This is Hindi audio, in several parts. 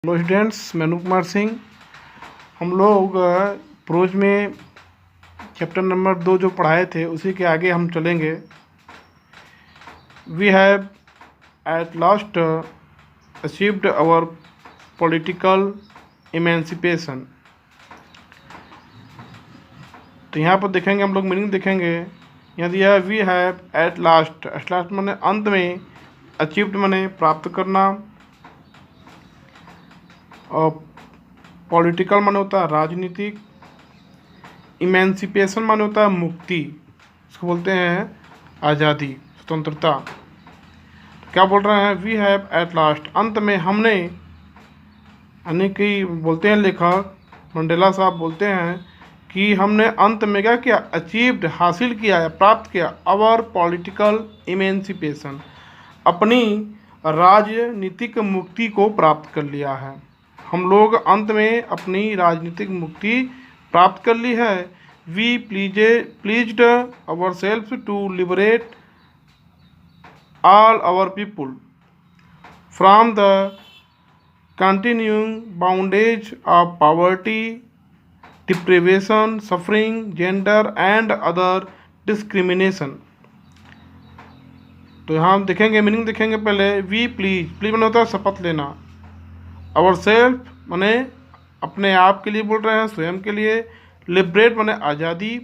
हेलो स्टूडेंट्स, मैं अनूप कुमार सिंह। हम लोग प्रोज में चैप्टर नंबर 2 जो पढ़ाए थे उसी के आगे हम चलेंगे। We have at last achieved our political emancipation. तो यहाँ पर देखेंगे, हम लोग मीनिंग देखेंगे। यहाँ दिया है we have at last. At last माने अंत में, अचीव्ड माने प्राप्त करना, और पॉलिटिकल माने होता है राजनीतिक, इमेंसिपेशन माने होता है मुक्ति, इसको बोलते हैं आज़ादी, स्वतंत्रता। तो क्या बोल रहे हैं? वी हैव एट लास्ट, अंत में हमने, यानी कि बोलते हैं लेखक मंडेला साहब बोलते हैं कि हमने अंत में क्या किया? अचीव्ड, हासिल किया या प्राप्त किया, आवर पॉलिटिकल इमेंसिपेशन, अपनी राजनीतिक मुक्ति को प्राप्त कर लिया है। हम लोग अंत में अपनी राजनीतिक मुक्ति प्राप्त कर ली है। We pleased our self to liberate all our people from the continuing bondage of poverty, deprivation, suffering, gender and other discrimination। तो यहाँ हम देखेंगे, मीनिंग देखेंगे पहले। वी प्लीज माने होता है शपथ लेना, आवर सेल्फ माने अपने आप के लिए बोल रहे हैं, स्वयं के लिए, लिबरेट माने आज़ादी,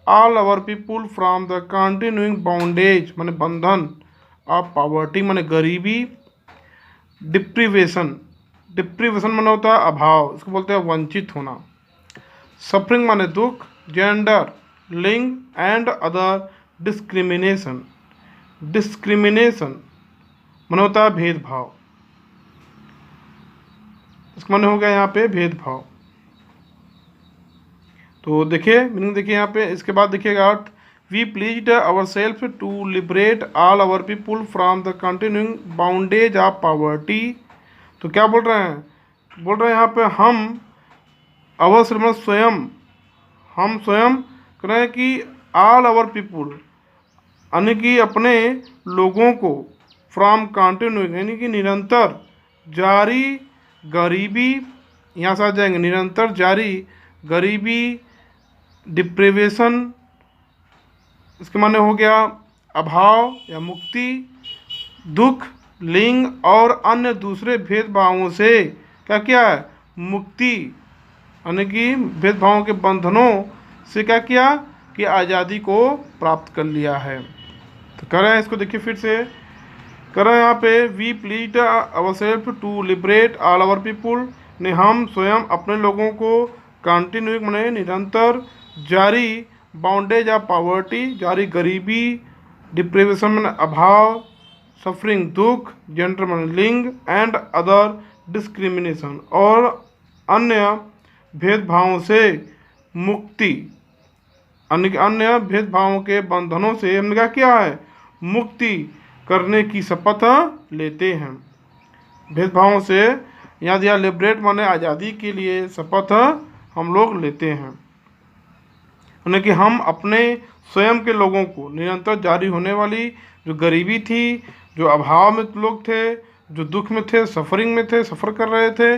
all our people from the continuing bondage माने बंधन, ऑफ पॉवर्टी माने गरीबी, डिप्रीवेशन माने होता है अभाव, इसको बोलते हैं वंचित होना, सफरिंग माने दुख, जेंडर लिंग एंड अदर डिस्क्रिमिनेशन माने होता है भेदभाव, इसका माने हो गया यहाँ पे भेदभाव। तो देखिए मीनिंग, देखिए यहाँ पे। इसके बाद देखिएगा, we pleased our self to liberate all our people from the continuing bondage of poverty. तो क्या बोल रहे हैं? बोल रहे हैं यहाँ पे हम अवश्य में स्वयं, हम स्वयं कह रहे हैं कि ऑल आवर पीपुल, यानी कि अपने लोगों को, फ्रॉम कंटिन्यूइंग यानी कि निरंतर जारी गरीबी, यहाँ से आ जाएंगे निरंतर जारी गरीबी, डिप्रेवेशन, इसके माने हो गया अभाव या मुक्ति, दुख, लिंग और अन्य दूसरे भेदभावों से क्या किया है? मुक्ति, यानी कि भेदभावों के बंधनों से क्या किया? कि आज़ादी को प्राप्त कर लिया है। तो कर रहे हैं, इसको देखिए फिर से कर रहे हैं यहाँ पे। We pleased our self to liberate all our people, ने हम स्वयं अपने लोगों को कंटिन्यू माने निरंतर जारी, बाउंडेज ऑफ पॉवर्टी जारी गरीबी, डिप्रेवेशन माने अभाव, सफरिंग दुख, जेंडर माने लिंग एंड अदर डिस्क्रिमिनेशन और अन्य भेदभावों से मुक्ति, अन्य भेदभावों के बंधनों से हमने क्या किया है? मुक्ति करने की शपथ लेते हैं। भेदभावों से यहाँ दिया लिबरेट माने आज़ादी के लिए शपथ हम लोग लेते हैं, यानी कि हम अपने स्वयं के लोगों को निरंतर जारी होने वाली जो गरीबी थी, जो अभाव में लोग थे, जो दुख में थे, सफरिंग में थे, सफ़र कर रहे थे,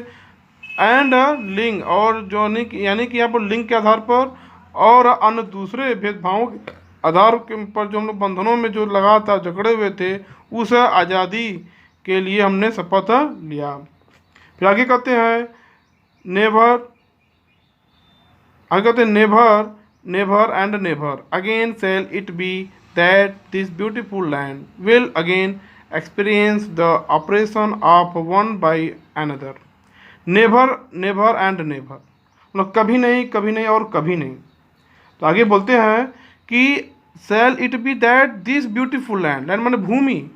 एंड लिंग, और जो यानी कि यहाँ पर लिंग के आधार पर और अन्य दूसरे भेदभावों के आधार के पर जो हम लोग बंधनों में जो लगातार जकड़े हुए थे, उस आज़ादी के लिए हमने शपथ लिया। फिर आगे कहते हैं never and never again shall it be that this beautiful land will again experience the oppression of one by another. Never and never मतलब कभी नहीं और कभी नहीं। तो आगे बोलते हैं कि shall it be that this beautiful land माने भूमि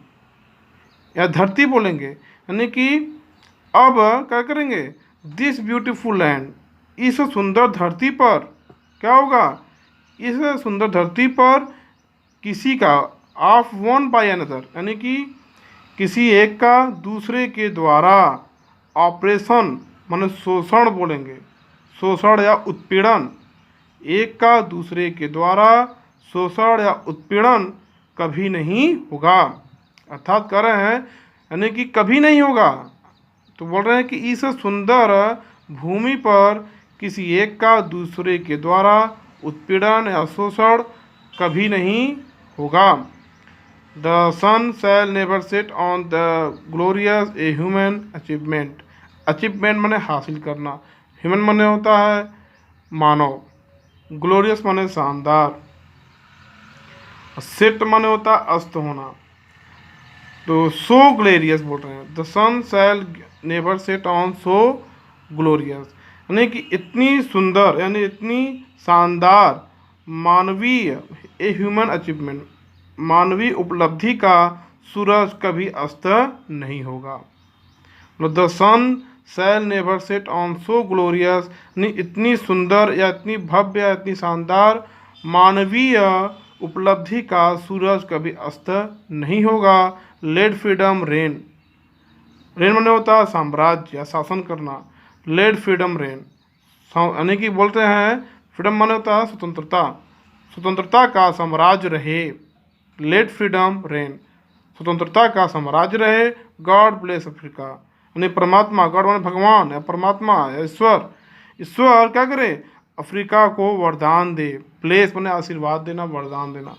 या धरती बोलेंगे, यानी कि अब क्या करेंगे? दिस ब्यूटीफुल लैंड, इस सुंदर धरती पर क्या होगा? इस सुंदर धरती पर किसी का, ऑफ वन बाय अनदर यानी कि किसी एक का दूसरे के द्वारा, ऑपरेशन माने शोषण बोलेंगे, शोषण या उत्पीड़न, एक का दूसरे के द्वारा शोषण या उत्पीड़न कभी नहीं होगा। अर्थात कह रहे हैं यानी कि कभी नहीं होगा। तो बोल रहे हैं कि इस सुंदर भूमि पर किसी एक का दूसरे के द्वारा उत्पीड़न या शोषण कभी नहीं होगा। The sun shall never set on the glorious a human achievement. Achievement माने हासिल करना, ह्यूमन माने होता है मानव, ग्लोरियस माने शानदार, सेट माने होता है अस्त होना। तो सो ग्लोरियस बोल रहे हैं, the sun shall never set on so glorious, यानी कि इतनी सुंदर यानी इतनी शानदार मानवीय ए ह्यूमन अचीवमेंट, मानवीय उपलब्धि का सूरज कभी अस्त नहीं होगा। The sun shall never set on so glorious, इतनी सुंदर या इतनी भव्य या इतनी शानदार मानवीय उपलब्धि का सूरज कभी अस्त नहीं होगा। लेट फ्रीडम रेन, रेन माने होता है साम्राज्य या शासन करना, लेट फ्रीडम रेन, यानी कि बोलते हैं फ्रीडम माने होता है स्वतंत्रता, स्वतंत्रता का साम्राज्य रहे। लेट फ्रीडम रेन, स्वतंत्रता का साम्राज्य रहे। गॉड ब्लेस अफ्रीका, यानी परमात्मा, गॉड माने भगवान या परमात्मा या ईश्वर, ईश्वर क्या करे अफ्रीका को वरदान दे। ब्लेस माने आशीर्वाद देना, वरदान देना,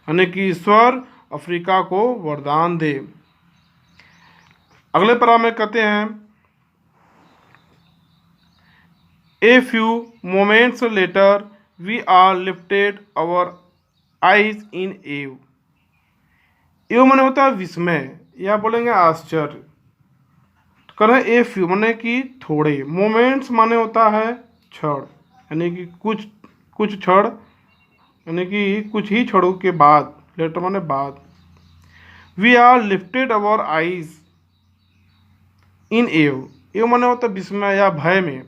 यानी कि ईश्वर अफ्रीका को वरदान दे। अगले पैरा में कहते हैं a few moments later we are lifted our eyes in awe. Awe माने होता है विस्मय या बोलेंगे आश्चर्य। तो कह रहे ए फ्यू माने कि थोड़े, मोमेंट्स माने होता है क्षण, यानी कि कुछ क्षण, यानी कि कुछ ही क्षणों के बाद, लेटर माने बाद। We are lifted our eyes in awe, awe माने होता है विस्मय या भय में।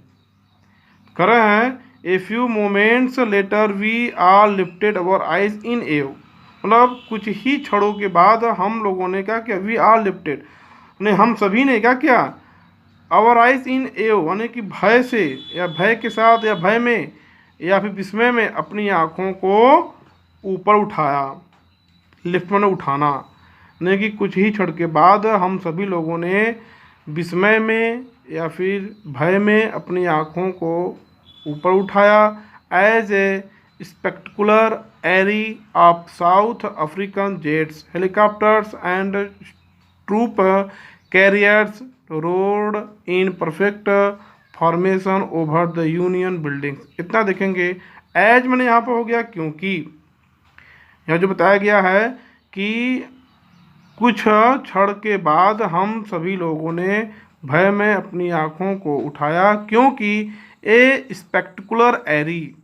कह रहे हैं a few moments later we are lifted our eyes in awe, मतलब कुछ ही क्षणों के बाद हम लोगों ने क्या किया, वी आर लिफ्टेड, नहीं हम सभी ने क्या किया, अवर आइज इन एव, यानी कि भय से या भय के साथ या भय में या फिर विस्मय में अपनी आँखों को ऊपर उठाया। लिफ्ट माने उठाना, यानी कि कुछ ही क्षण के बाद हम सभी लोगों ने विस्मय में या फिर भय में अपनी आँखों को ऊपर उठाया। As a spectacular array of South African jets, helicopters and troop carriers rode in perfect formation over the Union Buildings. इतना देखेंगे, एज मैंने यहाँ पर हो गया क्योंकि, यहाँ जो बताया गया है कि कुछ क्षण के बाद हम सभी लोगों ने भय में अपनी आँखों को उठाया क्योंकि ए स्पेक्टकुलर एरी,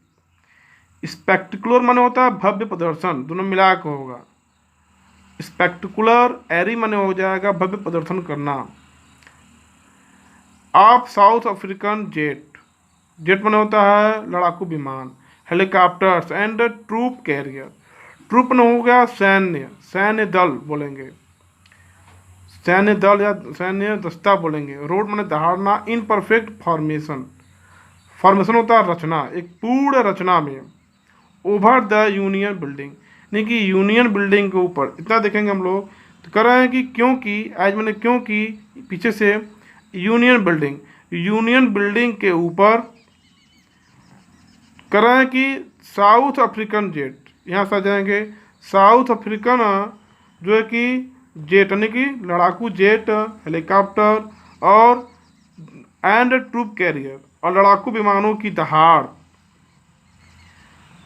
स्पेक्टकुलर माने होता है भव्य प्रदर्शन, दोनों मिला के होगा। स्पेक्टकुलर एरी माने हो जाएगा भव्य प्रदर्शन करना। Of South African jet, jet माने होता है लड़ाकू विमान। Helicopters and troop carrier, troop माने हो गया सैन्य, सैन्य दल बोलेंगे, सैन्य दल या सैन्य दस्ता बोलेंगे। रोड माने दहाड़ना। इन परफेक्ट फॉर्मेशन, फॉर्मेशन होता है रचना, एक पूर्ण रचना में। ओवर द यूनियन बिल्डिंग, यानी कि यूनियन बिल्डिंग के ऊपर। इतना देखेंगे हम लोग तो कर रहे हैं कि क्योंकि, आज मैंने क्योंकि पीछे से यूनियन बिल्डिंग, यूनियन बिल्डिंग के ऊपर कर रहे हैं कि साउथ अफ्रीकन जेट, यहाँ से आ जाएंगे साउथ अफ्रीकन जो है कि जेट, यानी कि लड़ाकू जेट, हेलीकॉप्टर और एंड ट्रूप कैरियर, और लड़ाकू विमानों की दहाड़।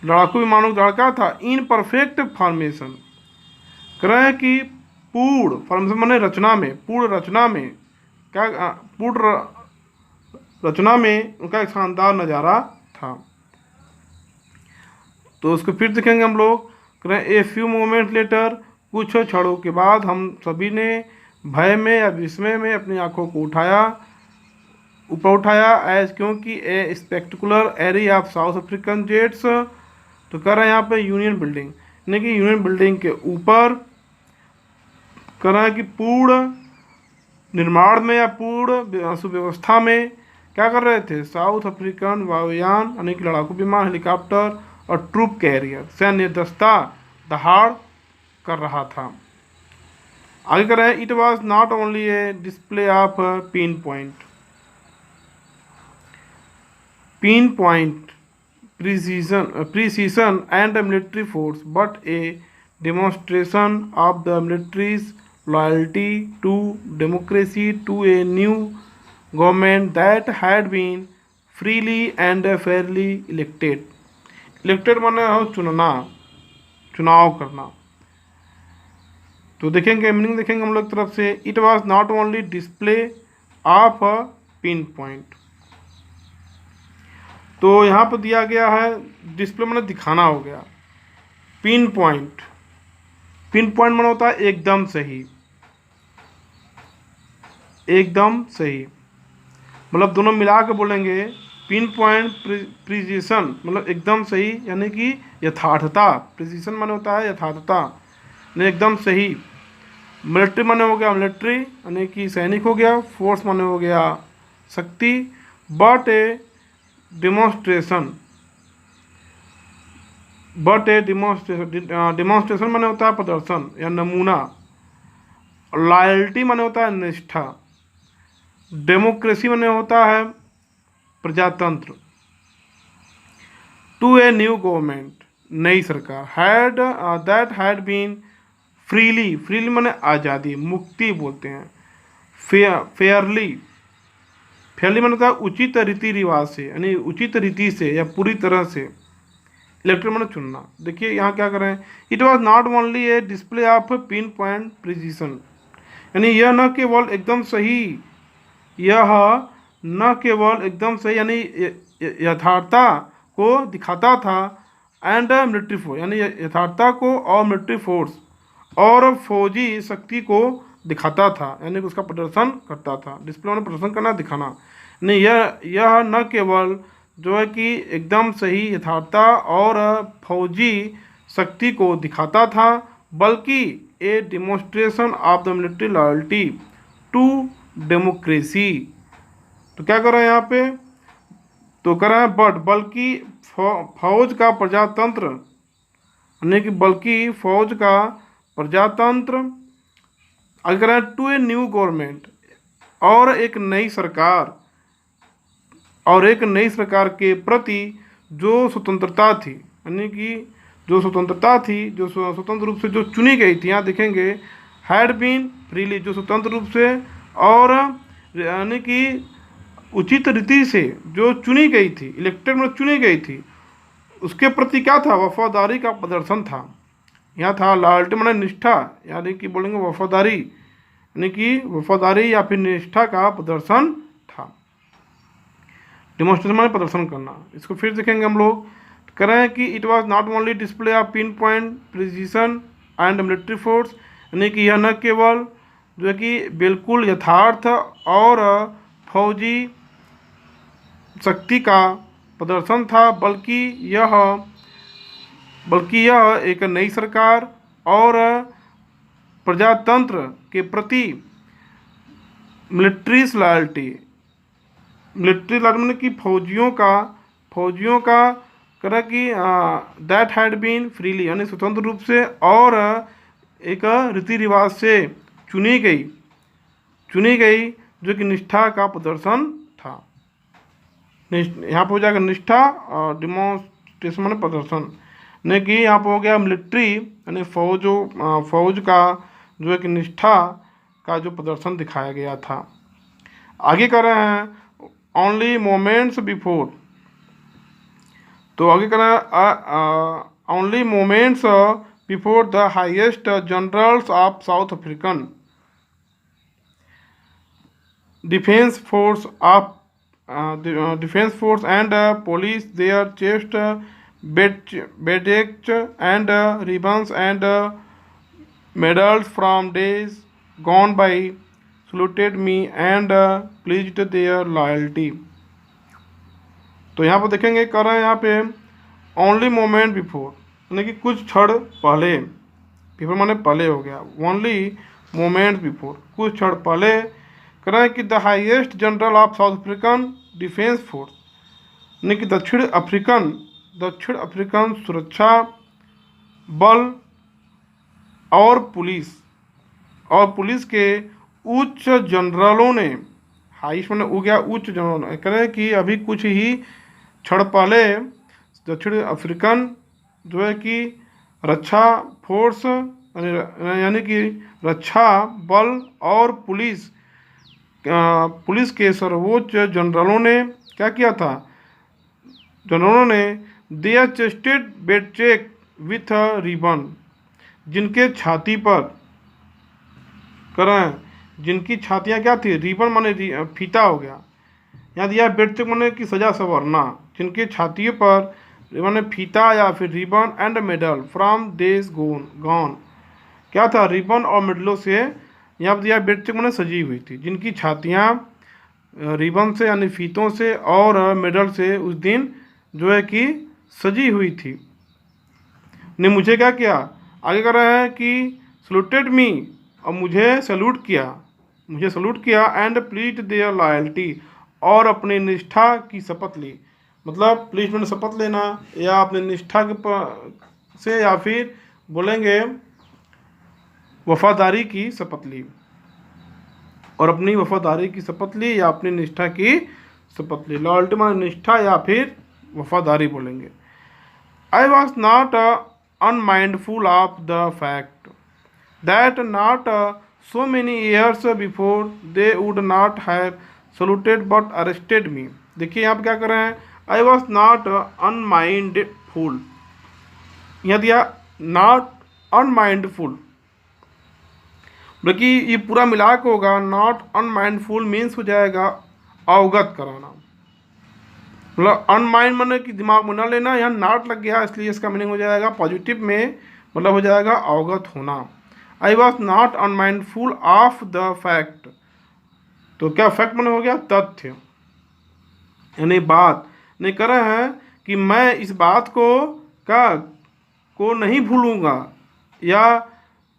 लड़ाकू विमानों की दहाड़ क्या था, इन परफेक्ट फॉर्मेशन। कह रहे हैं कि पूर्ण फॉर्मेशन माने रचना में, पूर्ण रचना में, क्या पूर्ण रचना में उनका एक शानदार नज़ारा था। तो उसको फिर देखेंगे हम लोग। कह रहे हैं ए फ्यू मोमेंट लेटर, कुछ क्षणों के बाद हम सभी ने भय में या विस्मय में अपनी आंखों को उठाया, ऊपर उठाया। एज क्योंकि a spectacular area of South African jets, तो कह रहे हैं यहाँ पे यूनियन बिल्डिंग, यानी कि यूनियन बिल्डिंग के ऊपर कह रहे हैं कि पूर्ण निर्माण में या पूर्ण सुव्यवस्था में क्या कर रहे थे, साउथ अफ्रीकन वायुयान, यानी कि लड़ाकू विमान, हेलीकॉप्टर और ट्रूप कैरियर, सैन्य दस्ता दहाड़ कर रहा था। आगे कर रहे हैं, it was not only A display of pin point precision and military force, but a demonstration of the military's loyalty to democracy, to a new government that had been freely and fairly elected. Elected माने हो चुनना, चुनाव करना। तो देखेंगे मीनिंग, देखेंगे हम लोग तरफ से, it was not only display of a pin point. तो यहाँ पर दिया गया है डिस्प्ले माने दिखाना हो गया, पिन पॉइंट, पिन पॉइंट माने होता है एकदम सही, एकदम सही, मतलब दोनों मिला के बोलेंगे पिन पॉइंट प्रिसिशन, मतलब एकदम सही यानी कि यथार्थता, प्रिसिशन माने होता है यथार्थता, एकदम सही। मिलिट्री माने हो गया मिलिट्री यानी कि सैनिक हो गया, फोर्स माने हो गया शक्ति, बट ए डिमॉन्स्ट्रेशन, डिमॉन्स्ट्रेशन माने होता है प्रदर्शन या नमूना, लॉयल्टी माने होता है निष्ठा, डेमोक्रेसी माने होता है प्रजातंत्र, टू ए न्यू गवर्नमेंट नई सरकार, had that had been freely, freely माने आज़ादी, मुक्ति बोलते हैं, फेयरली, फेयरली माने होता है उचित रीति रिवाज से, यानी उचित रीति से या पूरी तरह से, इलेक्टेड माने चुनना। देखिए यहाँ क्या कर रहे हैं, it was not only A display of pin point precision, यानी यह न केवल एकदम सही, यह न केवल एकदम सही यानी यथार्थता को दिखाता था, एंड मिलिट्री फोर्स यानी यथार्थता को और मिलिट्री फोर्स और फौजी शक्ति को दिखाता था, यानी उसका प्रदर्शन करता था। डिस्प्ले में प्रदर्शन करना, दिखाना नहीं, यह न केवल जो है कि एकदम सही यथार्थता और फौजी शक्ति को दिखाता था, बल्कि a demonstration of the military loyalty to democracy. तो क्या कर रहे हैं यहाँ पे, तो कर रहे हैं बट, बल्कि फौज का प्रजातंत्र, यानी कि बल्कि फौज का प्रजातंत्र, आगे कर रहे हैं टू ए न्यू गवर्नमेंट, और एक नई सरकार, और एक नई सरकार के प्रति जो स्वतंत्रता थी, यानी कि जो स्वतंत्रता थी, जो स्वतंत्र रूप से जो चुनी गई थी, यहाँ देखेंगे हैड बीन फ्रीली, जो स्वतंत्र रूप से और यानी कि उचित रीति से जो चुनी गई थी, इलेक्टेड में चुनी गई थी, उसके प्रति क्या था, वफादारी का प्रदर्शन था। यहाँ था लॉयल्टी माने निष्ठा, यानी कि बोलेंगे वफादारी, यानी कि वफादारी या फिर निष्ठा का प्रदर्शन था। डिमॉन्स्ट्रेशन माने प्रदर्शन करना। इसको फिर देखेंगे हम लोग, करें कि it was not only display of pin point precision and military force, यानी कि यह न केवल जो है कि बिल्कुल यथार्थ और फौजी शक्ति का प्रदर्शन था, बल्कि यह एक नई सरकार और प्रजातंत्र के प्रति मिलिट्री लॉयल्टी, मतलब कि फौजियों का करा कि दैट हैड बीन फ्रीली, यानी स्वतंत्र रूप से और एक रीति रिवाज से चुनी गई जो कि निष्ठा का प्रदर्शन था। यहाँ पर हो जाएगा निष्ठा और डिमॉन्स्ट्रेशन माने प्रदर्शन, नहीं कि यहाँ पर हो गया मिलिट्री, यानी फौज का जो है कि निष्ठा का जो प्रदर्शन दिखाया गया था। आगे कर रहे हैं ओनली मोमेंट्स बिफोर, तो आगे कर रहे हैं only moments before the highest generals of South African defence force and police their chest badges and ribbons and medals from days gone by, saluted me and pleased their loyalty। तो यहाँ पर देखेंगे कर रहे हैं यहाँ पे ओनली मोमेंट बिफोर, यानी कि कुछ क्षण पहले, बिफोर माने पहले हो गया, ओनली मोमेंट बिफोर कुछ क्षण पहले, कर रहे हैं कि the highest general of South African defence force, यानी कि दक्षिण अफ्रीकन सुरक्षा बल और पुलिस और पुलिस के उच्च जनरलों ने, हाईएस्ट मैंने हो गया उच्च जनरल, कह रहे हैं कि अभी कुछ ही क्षण पहले दक्षिण अफ्रीकन जो है कि रक्षा फोर्स यानी कि रक्षा बल और पुलिस के सर्वोच्च जनरलों ने क्या किया था, जनरलों ने their chested bedecked with ribbon, जिनके छाती पर करें, जिनकी छातियाँ क्या थी, रिबन माने फीता हो गया, यहाँ दिया बेड चेक माने की सजा संवरना, जिनके छातियों पर माने फीता या फिर रिबन एंड मेडल फ्रॉम देश गॉन, क्या था, रिबन और मेडलों से यहाँ पर दिया बेड चेक माने सजी हुई थी, जिनकी छातियाँ रिबन से यानी फीतों से और मेडल से उस दिन जो है कि सजी हुई थी, ने मुझे क्या किया, आगे कर रहे हैं कि सल्यूटेड मी, और मुझे सल्यूट किया एंड प्लीड देयर लॉयल्टी, और अपनी निष्ठा की शपथ ली, मतलब प्लीज मैंने शपथ लेना या अपनी निष्ठा के से या फिर बोलेंगे वफादारी की शपथ ली, और अपनी वफादारी की शपथ ली या अपनी निष्ठा की शपथ ली, लॉयल्टी माने निष्ठा या फिर वफादारी बोलेंगे। I was not unmindful of the fact that not so many years before they would not have saluted but arrested me। देखिए यहाँ पे क्या कर रहे हैं, I was not unmindful, यहाँ दिया not unmindful, बल्कि ये पूरा मिला के होगा, not unmindful मीन्स हो जाएगा अवगत कराना, मतलब अनमाइंड मैंने कि दिमाग में न लेना, यहाँ नॉट लग गया इसलिए इसका मीनिंग हो जाएगा पॉजिटिव में, मतलब हो जाएगा अवगत होना। I was not unmindful of the fact, तो क्या फैक्ट मैंने हो गया तथ्य, यानी बात नहीं कर रहे हैं कि मैं इस बात को नहीं भूलूंगा, या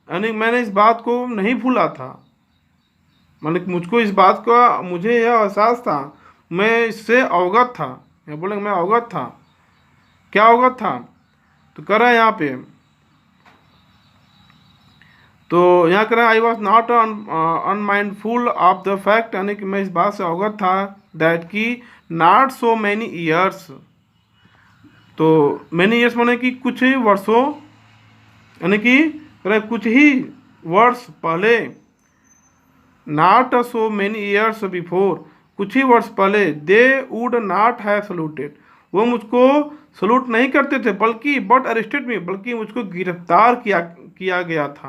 यानी मैंने इस बात को नहीं भूला था, माने मुझको इस बात का मुझे यह एहसास था, मैं इससे अवगत था, या बोलेंगे मैं अवगत था, क्या अवगत था, तो कर रहा है यहाँ पे, तो यहाँ कर रहा है I was not unmindful of the fact, यानी कि मैं इस बात से अवगत था दैट की नॉट सो मैनी ईयर्स, तो मैनी ईयर्स माने कि कुछ ही वर्षों, यानी कि कुछ ही वर्ष पहले, not so many years before, कुछ ही वर्ष पहले, they would not have saluted, वो मुझको सल्यूट नहीं करते थे, बल्कि बट अरेस्टेड मी, बल्कि मुझको गिरफ्तार किया गया था।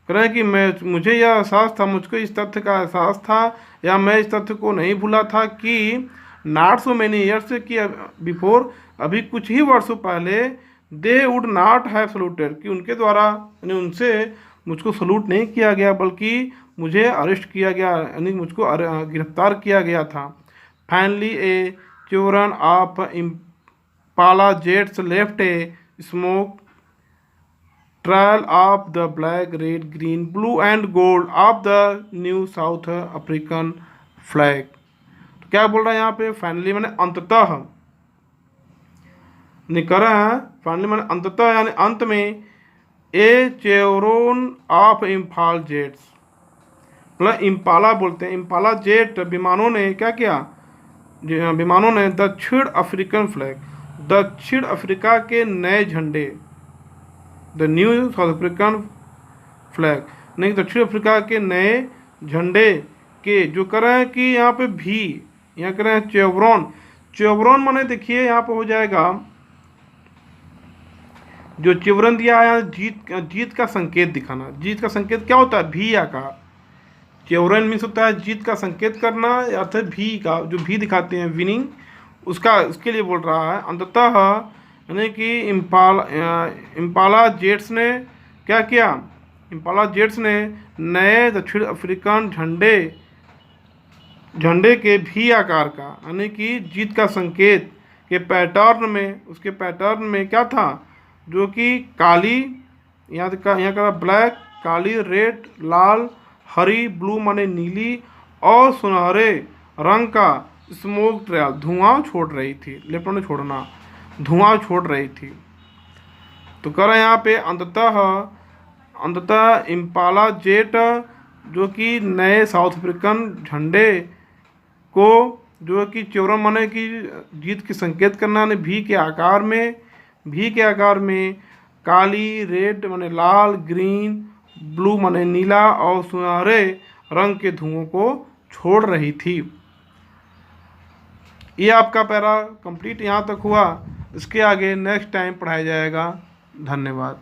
कह रहे हैं कि मुझे यह एहसास था, मुझको इस तथ्य का एहसास था, या मैं इस तथ्य को नहीं भूला था कि नॉट सो मैनी ईयर्स कि बिफोर, अभी कुछ ही वर्षों पहले, they would not have saluted, कि उनके द्वारा यानी उनसे मुझको सल्यूट नहीं किया गया, बल्कि मुझे अरेस्ट किया गया, यानी मुझको गिरफ्तार किया गया था। Finally A children of Impala jets left A smoke trial of the black red green blue and gold of the new south African flag. तो क्या बोल रहा है यहाँ पे, फाइनली मैंने अंततः निकर है, फाइनली मैंने अंततः यानी अंत में, ए चेवरोन ऑफ इम्फाल जेट्स, मतलब इम्पाला बोलते हैं, इम्पाला जेट विमानों ने क्या किया, विमानों ने दक्षिण अफ्रीकन फ्लैग, दक्षिण अफ्रीका के नए झंडे, the new south African flag, नहीं दक्षिण अफ्रीका के नए झंडे के जो कर रहे हैं कि यहाँ पे भी, यहाँ कर रहे हैं चेवरॉन, चेवरॉन माने देखिए यहाँ पे हो जाएगा, जो चिवरन दिया है जीत का संकेत दिखाना, जीत का संकेत क्या होता है, भी आकार, चेवरन मीन्स होता है जीत का संकेत करना, या फिर भी का जो भी दिखाते हैं विनिंग, उसके लिए बोल रहा है। अंततः यानी कि इम्पाला जेट्स ने क्या किया, इम्पाला जेट्स ने नए दक्षिण अफ्रीकन झंडे के भी आकार का, यानी कि जीत का संकेत के पैटर्न में, उसके पैटर्न में क्या था, जो कि काली, यहाँ का ब्लैक, काली, रेड, लाल, हरी, ब्लू माने नीली, और सुनहरे रंग का स्मोक ट्रेल, धुआं छोड़ रही थी, लेफ्ट ने छोड़ना, धुआं छोड़ रही थी। तो कह रहे हैं यहाँ पे अंततः इम्पाला जेट जो कि नए साउथ अफ्रीकन झंडे को, जो कि चौरम माने कि जीत की संकेत करना, ने भी के आकार में काली, रेड माने लाल, ग्रीन, ब्लू माने नीला और सुनहरे रंग के धुओं को छोड़ रही थी। ये आपका पैरा कंप्लीट यहाँ तक हुआ। इसके आगे नेक्स्ट टाइम पढ़ाया जाएगा। धन्यवाद।